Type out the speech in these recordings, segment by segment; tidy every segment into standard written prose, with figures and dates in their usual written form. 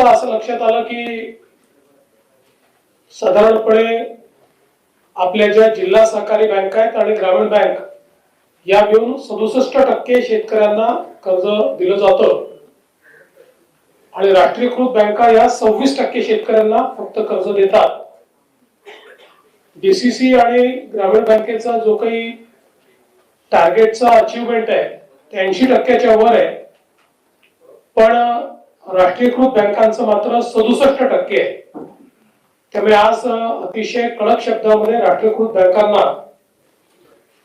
बघता असं लक्षात आलं की साधारणपणे आपल्या ज्या जिल्हा सहकारी बँका आहेत आणि ग्रामीण बँक या मिळून 67% शेतकऱ्यांना कर्ज दिलं जातं आणि राष्ट्रीयकृत बँका या 26% शेतकऱ्यांना फक्त कर्ज देतात. डीसीसी आणि ग्रामीण बँकेचा जो काही टार्गेटचा अचीवमेंट आहे ते 80%च्या वर आहे, पण राष्ट्रीयकृत बँकांचं मात्र 67% आहे. त्यामुळे आज अतिशय कडक शब्दामध्ये राष्ट्रीयकृत बँकांना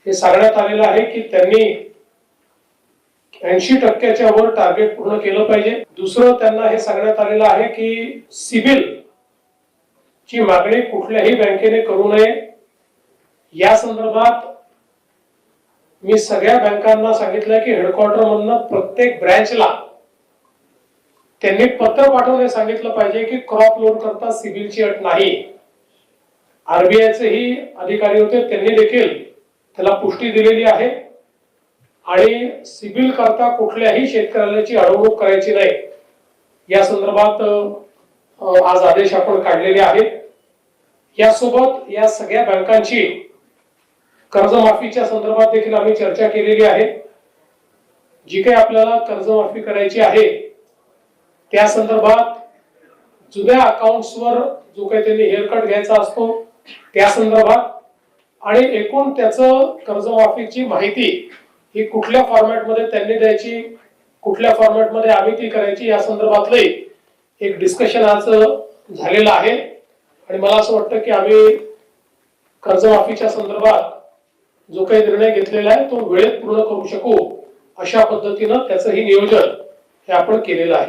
हे सांगण्यात आलेलं आहे की त्यांनी 80%च्या वर टार्गेट पूर्ण केलं पाहिजे. दुसरं त्यांना हे सांगण्यात आलेलं आहे की सिबिल ची मागणी कुठल्याही बँकेने करू नये. या संदर्भात मी सगळ्या बँकांना सांगितलं की हेडक्वार्टर मधून प्रत्येक ब्रँचला त्यांनी पत्र पाठवणे सांगितलं पाहिजे की क्रॉप लोन करता सिबिलची अट नाही. आरबीआयचेही अधिकारी होते, त्यांनी देखील त्याला पुष्टी दिलेली आहे आणि सिबिल करता कुठल्याही शेतकऱ्याची अडवणूक करायची नाही या संदर्भात आज आदेश आपण काढलेले आहेत. यासोबत या सगळ्या बँकांची कर्जमाफीच्या संदर्भात देखील आम्ही चर्चा केलेली आहे. जी काही आपल्याला कर्जमाफी करायची आहे त्या संदर्भात जुन्या अकाउंट्सवर जो काही त्यांनी हेअरकट घ्यायचा असतो त्या संदर्भात आणि एकूण त्याचं कर्जमाफीची माहिती ही कुठल्या फॉर्मॅटमध्ये त्यांनी द्यायची, कुठल्या फॉर्मॅटमध्ये आम्ही ती करायची या संदर्भातले एक डिस्कशन आज झालेलं आहे. आणि मला असं वाटतं की आम्ही कर्जमाफीच्या संदर्भात जो काही निर्णय घेतलेला आहे तो वेळेत पूर्ण करू शकू अशा पद्धतीनं त्याचंही नियोजन हे आपण केलेलं आहे.